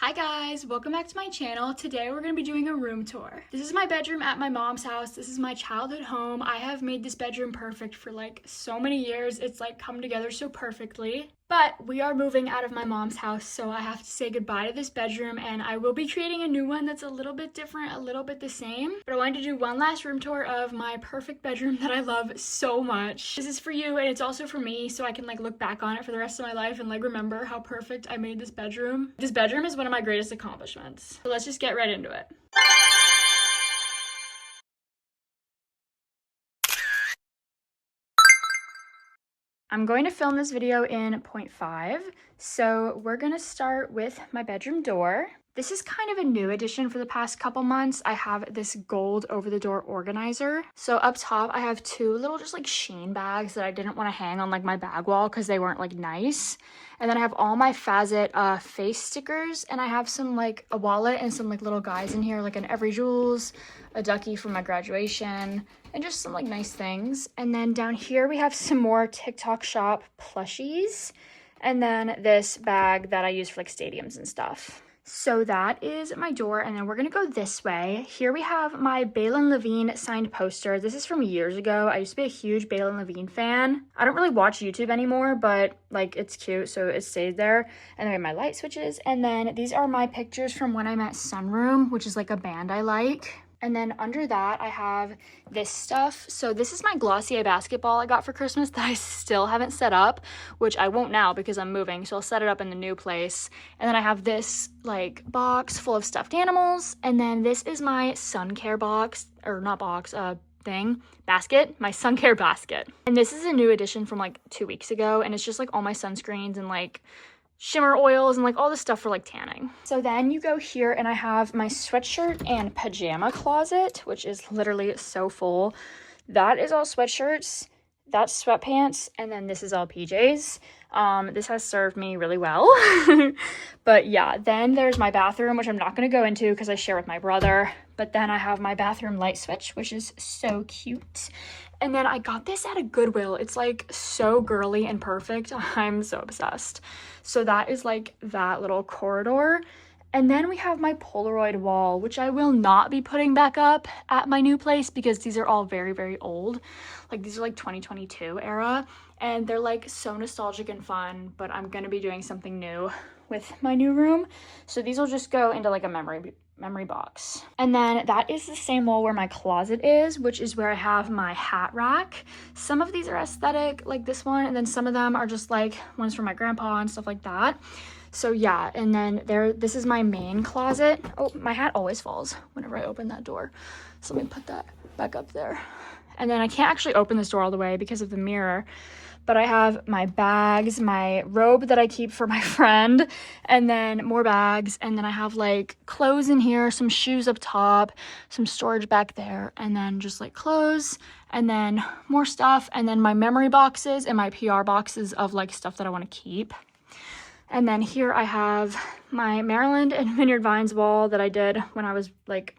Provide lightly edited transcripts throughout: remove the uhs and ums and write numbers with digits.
Hi guys, welcome back to my channel. Today we're going to be doing a room tour. This is my bedroom at my mom's house. This is my childhood home. I have made this bedroom perfect for like so many years. It's like come together so perfectly. But we are moving out of my mom's house, so I have to say goodbye to this bedroom, and I will be creating a new one that's a little bit different, a little bit the same. But I wanted to do one last room tour of my perfect bedroom that I love so much. This is for you, and it's also for me, so I can like look back on it for the rest of my life and like remember how perfect I made this bedroom. This bedroom is one of my greatest accomplishments. So let's just get right into it. I'm going to film this video in 0.5, so we're gonna start with my bedroom door. This is kind of a new addition for the past couple months. I have this gold over-the-door organizer. So up top, I have two little just like Shein bags that I didn't want to hang on like my bag wall because they weren't like nice. And then I have all my Fazit face stickers, and I have some like a wallet and some like little guys in here, like an Every Jewels, a ducky from my graduation, and just some like nice things. And then down here we have some more TikTok shop plushies, and then this bag that I use for like stadiums and stuff. So that is my door, and then we're gonna go this way. Here we have my Balin Levine signed poster. This is from years ago. I used to be a huge Balin Levine fan. I don't really watch YouTube anymore, but like it's cute, so it stayed there. And then I have my light switches, and then these are my pictures from when I met Sunroom, which is like a band I like. And then under that, I have this stuff. So this is my Glossier basketball I got for Christmas that I still haven't set up, which I won't now because I'm moving. So I'll set it up in the new place. And then I have this like box full of stuffed animals. And then this is my sun care box, or not box, basket, my sun care basket. And this is a new addition from like 2 weeks ago. And it's just like all my sunscreens and like shimmer oils and like all this stuff for like tanning. So then you go here, and I have my sweatshirt and pajama closet, which is literally so full. That is all sweatshirts, that's sweatpants, and then this is all PJs. This has served me really well. But yeah, then there's my bathroom, which I'm not going to go into because I share with my brother. But then I have my bathroom light switch, which is so cute. And then I got this at a Goodwill. It's like so girly and perfect. I'm so obsessed. So that is like that little corridor. And then we have my Polaroid wall, which I will not be putting back up at my new place because these are all very, very old. Like these are like 2022 era, and they're like so nostalgic and fun, but I'm gonna be doing something new with my new room. So these will just go into like a memory box. And then that is the same wall where my closet is, which is where I have my hat rack. Some of these are aesthetic, like this one, and then some of them are just like ones from my grandpa and stuff like that. So yeah, and then this is my main closet. Oh, my hat always falls whenever I open that door. So let me put that back up there. And then I can't actually open this door all the way because of the mirror, but I have my bags, my robe that I keep for my friend, and then more bags. And then I have like clothes in here, some shoes up top, some storage back there, and then just like clothes, and then more stuff. And then my memory boxes and my PR boxes of like stuff that I want to keep. And then here I have my Maryland and Vineyard Vines wall that I did when I was like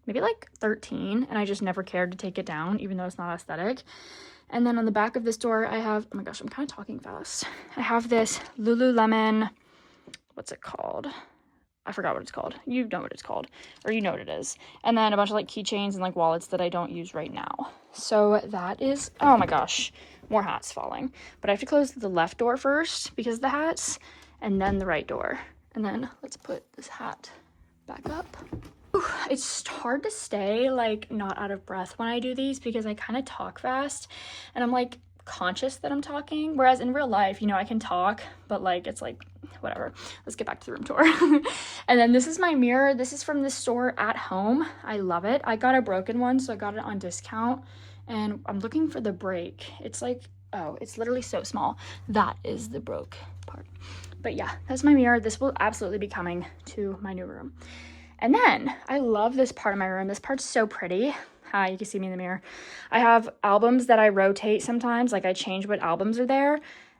maybe like 13, and I just never cared to take it down, even though it's not aesthetic. And then on the back of this door, I have, oh my gosh, I'm kind of talking fast. I have this Lululemon, what's it called? I forgot what it's called. You know what it's called, or you know what it is. And then a bunch of like keychains and like wallets that I don't use right now. So that is, oh my gosh, more hats falling. But I have to close the left door first because of the hats, and then the right door. And then let's put this hat back up. It's hard to stay like not out of breath when I do these because I kind of talk fast, and I'm like conscious that I'm talking, whereas in real life, you know, I can talk, but like it's like whatever. Let's get back to the room tour. And then this is my mirror. This is from the store At Home. I love it. I got a broken one, so I got it on discount, and I'm looking for the break. It's like, oh, it's literally so small. That is the broke part. But yeah, that's my mirror. This will absolutely be coming to my new room. And then I love this part of my room. This part's so pretty. Hi, you can see me in the mirror. I have albums that I rotate sometimes, like I change what albums are there.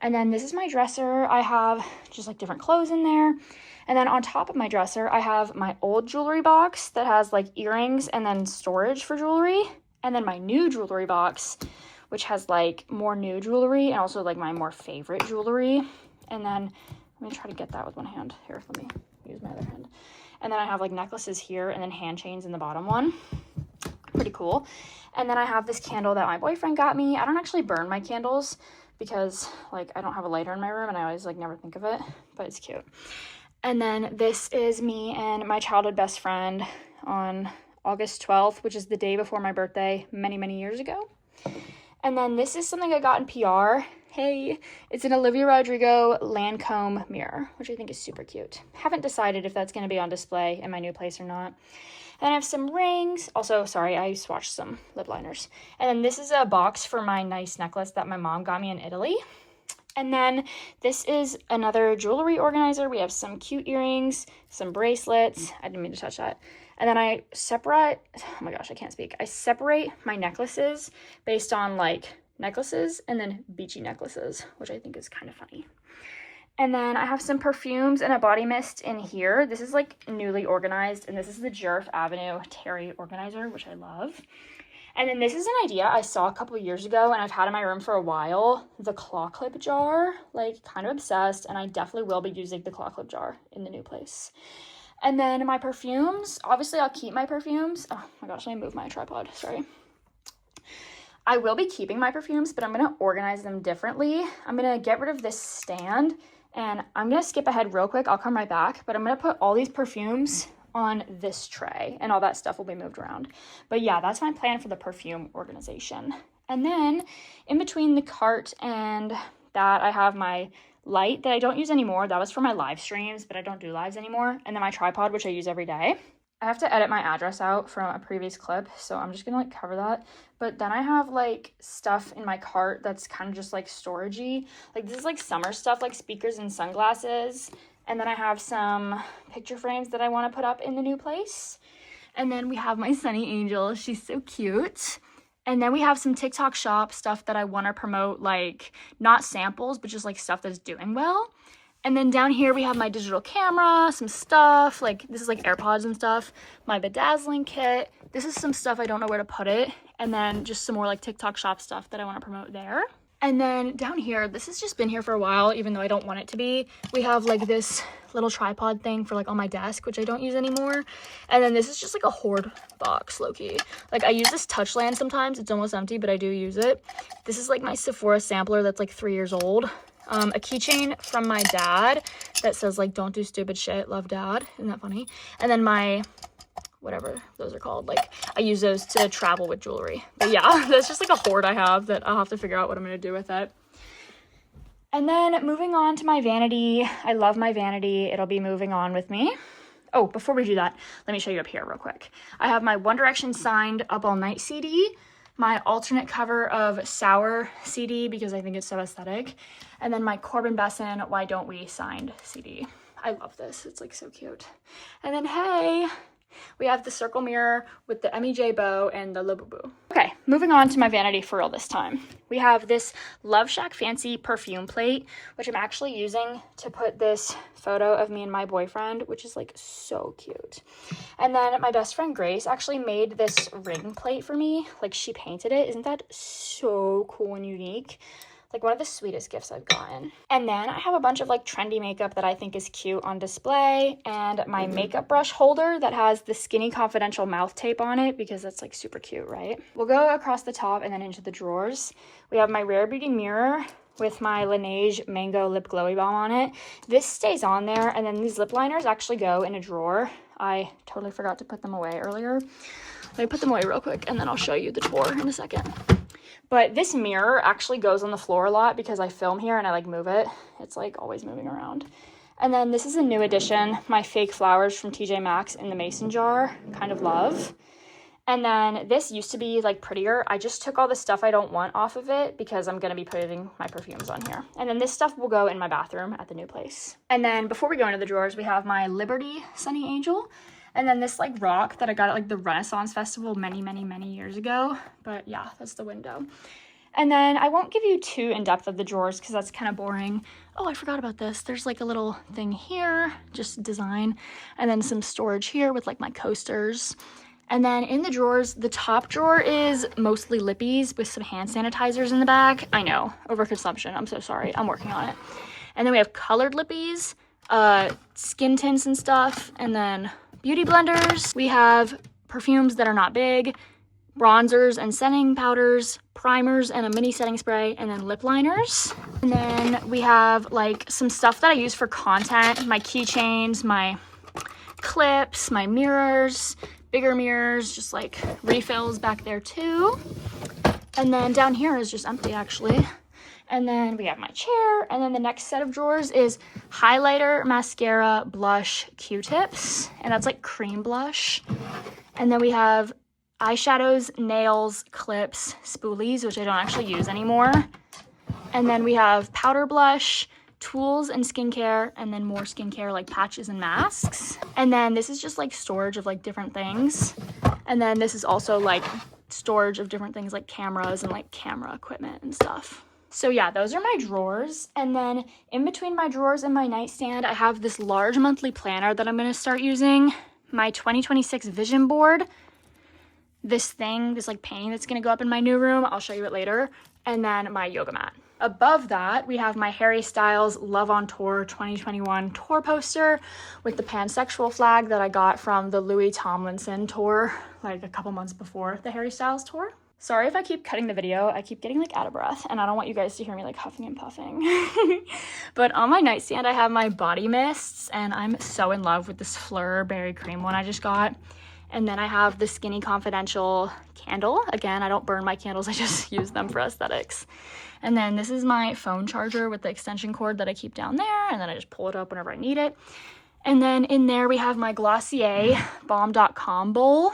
And then this is my dresser. I have just like different clothes in there. And then on top of my dresser, I have my old jewelry box that has like earrings and then storage for jewelry. And then my new jewelry box, which has like more new jewelry and also like my more favorite jewelry. And then let me try to get that with one hand. Here, let me use my other hand. And then I have like necklaces here and then hand chains in the bottom one. Pretty cool. And then I have this candle that my boyfriend got me. I don't actually burn my candles because like I don't have a lighter in my room and I always like never think of it, but it's cute. And then this is me and my childhood best friend on August 12th, which is the day before my birthday many, many years ago. And then this is something I got in PR. Hey, it's an Olivia Rodrigo Lancome mirror, which I think is super cute. Haven't decided if that's going to be on display in my new place or not. And I have some rings. Also, sorry, I swatched some lip liners. And then this is a box for my nice necklace that my mom got me in Italy. And then this is another jewelry organizer. We have some cute earrings, some bracelets. I didn't mean to touch that. And then I separate, oh my gosh, I can't speak. I separate my necklaces based on like necklaces and then beachy necklaces, which I think is kind of funny. And then I have some perfumes and a body mist in here. This is like newly organized, and this is the Jurf Avenue Terry organizer, which I love. And then this is an idea I saw a couple years ago and I've had in my room for a while. The claw clip jar, like kind of obsessed, and I definitely will be using the claw clip jar in the new place. And then my perfumes, obviously I'll keep my perfumes. Oh my gosh, let me move my tripod, sorry. I will be keeping my perfumes, but I'm gonna organize them differently. I'm gonna get rid of this stand and I'm gonna skip ahead real quick. I'll come right back, but I'm gonna put all these perfumes on this tray and all that stuff will be moved around. But yeah, that's my plan for the perfume organization. And then in between the cart and that, I have my light that I don't use anymore. That was for my live streams, but I don't do lives anymore. And then my tripod, which I use every day. I have to edit my address out from a previous clip, so I'm just gonna like cover that. But then I have like stuff in my cart that's kind of just like storagey. Like this is like summer stuff, like speakers and sunglasses. And then I have some picture frames that I want to put up in the new place. And then we have my Sunny Angel. She's so cute. And then we have some TikTok shop stuff that I want to promote, like not samples, but just like stuff that's doing well. And then down here we have my digital camera, some stuff, like this is like AirPods and stuff, my bedazzling kit. This is some stuff I don't know where to put it. And then just some more like TikTok shop stuff that I want to promote there. And then down here, this has just been here for a while, even though I don't want it to be. We have like this little tripod thing for like on my desk, which I don't use anymore. And then this is just like a hoard box, low-key. Like I use this Touchland sometimes. It's almost empty, but I do use it. This is like my Sephora sampler that's like 3 years old. A keychain from my dad that says like, don't do stupid shit, love dad. Isn't that funny? And then my, whatever those are called, like I use those to travel with jewelry. But yeah, that's just like a hoard I have that I'll have to figure out what I'm gonna do with it. And then moving on to my vanity. I love my vanity. It'll be moving on with me. Oh, before we do that, let me show you up here real quick. I have my One Direction signed Up All Night CD, my alternate cover of Sour CD because I think it's so aesthetic, and then my Corbin Besson Why Don't We signed CD. I love this. It's like so cute. And then hey, we have the circle mirror with the MEJ bow and the Labubu. Okay, moving on to my vanity for real this time. We have this Love Shack Fancy perfume plate, which I'm actually using to put this photo of me and my boyfriend, which is like so cute. And then my best friend Grace actually made this ring plate for me. Like she painted it. Isn't that so cool and unique? Like one of the sweetest gifts I've gotten. And then I have a bunch of like trendy makeup that I think is cute on display, and my makeup brush holder that has the Skinny Confidential mouth tape on it because that's like super cute, right? We'll go across the top and then into the drawers. We have my Rare Beauty mirror with my Laneige Mango Lip Glowy Balm on it. This stays on there, and then these lip liners actually go in a drawer. I totally forgot to put them away earlier. Let me put them away real quick and then I'll show you the tour in a second. But this mirror actually goes on the floor a lot because I film here and I like move it. It's like always moving around. And then this is a new addition, my fake flowers from TJ Maxx in the mason jar, kind of love. And then this used to be like prettier. I just took all the stuff I don't want off of it because I'm gonna be putting my perfumes on here. And then this stuff will go in my bathroom at the new place. And then before we go into the drawers, we have my Liberty Sunny Angel. And then this like rock that I got at like the Renaissance Festival many, many, many years ago. But yeah, that's the window. And then I won't give you too in-depth of the drawers because that's kind of boring. Oh, I forgot about this. There's like a little thing here, just design. And then some storage here with like my coasters. And then in the drawers, the top drawer is mostly lippies with some hand sanitizers in the back. I know, overconsumption. I'm so sorry. I'm working on it. And then we have colored lippies, skin tints and stuff, and then beauty blenders. We have perfumes that are not big, bronzers and setting powders, primers and a mini setting spray, and then lip liners. And then we have like some stuff that I use for content, my keychains, my clips, my mirrors, bigger mirrors, just like refills back there too. And then down here is just empty actually. And then we have my chair, and then the next set of drawers is highlighter, mascara, blush, Q-tips, and that's like cream blush. And then we have eyeshadows, nails, clips, spoolies, which I don't actually use anymore. And then we have powder blush, tools and skincare, and then more skincare like patches and masks. And then this is just like storage of like different things. And then this is also like storage of different things like cameras and like camera equipment and stuff. So yeah, those are my drawers. And then in between my drawers and my nightstand, I have this large monthly planner that I'm gonna start using, my 2026 vision board, this thing, this like painting that's gonna go up in my new room, I'll show you it later, and then my yoga mat. Above that, we have my Harry Styles Love on Tour 2021 tour poster with the pansexual flag that I got from the Louis Tomlinson tour, like a couple months before the Harry Styles tour. Sorry if I keep cutting the video, I keep getting like out of breath and I don't want you guys to hear me like huffing and puffing. But on my nightstand, I have my body mists and I'm so in love with this Fleur Berry Cream one I just got. And then I have the Skinny Confidential candle. Again, I don't burn my candles, I just use them for aesthetics. And then this is my phone charger with the extension cord that I keep down there, and then I just pull it up whenever I need it. And then in there we have my Glossier Bomb.com bowl.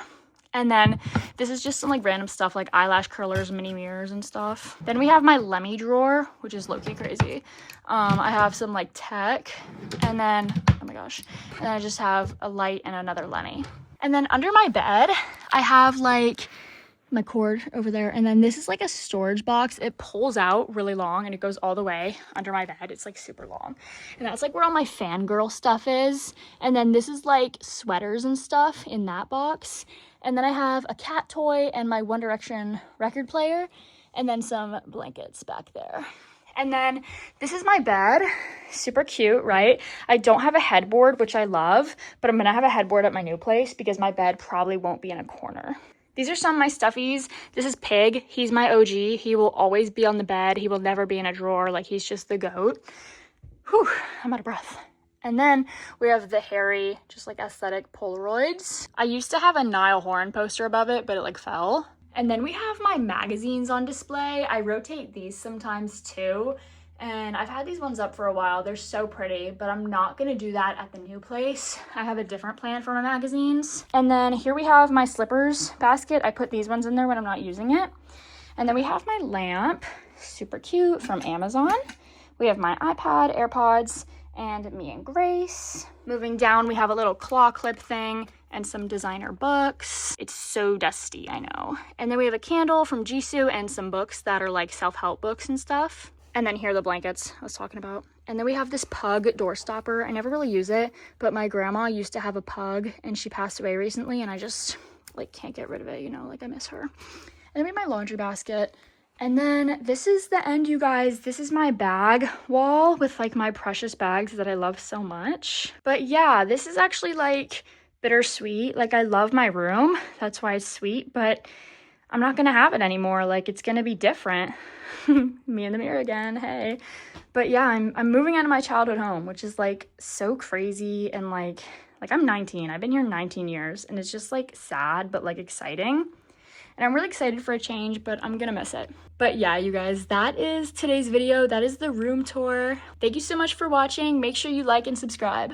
And then this is just some like random stuff like eyelash curlers, mini mirrors and stuff. Then we have my Lemmy drawer, which is low-key crazy. I have some like tech, and then, oh my gosh, and then I just have a light and another Lenny. And then under my bed, I have like my cord over there, and then this is like a storage box. It pulls out really long and it goes all the way under my bed. It's like super long, and that's like where all my fangirl stuff is. And then this is like sweaters and stuff in that box. And then I have a cat toy and my One Direction record player, and then some blankets back there. And then this is my bed. Super cute, right? I don't have a headboard, which I love, but I'm gonna have a headboard at my new place because my bed probably won't be in a corner. These are some of my stuffies. This is Pig. He's my OG. He will always be on the bed. He will never be in a drawer. Like, he's just the goat. Whew, I'm out of breath. And then we have the Harry, just like aesthetic Polaroids. I used to have a Niall Horan poster above it, but it like fell. And then we have my magazines on display. I rotate these sometimes too. And I've had these ones up for a while. They're so pretty, but I'm not gonna do that at the new place. I have a different plan for my magazines. And then here we have my slippers basket. I put these ones in there when I'm not using it. And then we have my lamp, super cute, from Amazon. We have my iPad, AirPods, and me and Grace. Moving down, we have a little claw clip thing and some designer books. It's so dusty, I know. And then we have a candle from Jisoo and some books that are like self-help books and stuff. And then here are the blankets I was talking about. And then we have this pug door stopper. I never really use it, but my grandma used to have a pug and she passed away recently, and I just like can't get rid of it, you know, like I miss her. And then we have my laundry basket. And then this is the end, you guys. This is my bag wall with like my precious bags that I love so much. But yeah, this is actually like bittersweet. Like, I love my room. That's why it's sweet, but I'm not gonna have it anymore. Like, it's gonna be different. Me in the mirror again, hey. But yeah, I'm moving out of my childhood home, which is like so crazy. And like I'm 19. I've been here 19 years, and it's just like sad but like exciting. And I'm really excited for a change, but I'm gonna miss it. But yeah, you guys, that is today's video. That is the room tour. Thank you so much for watching. Make sure you like and subscribe.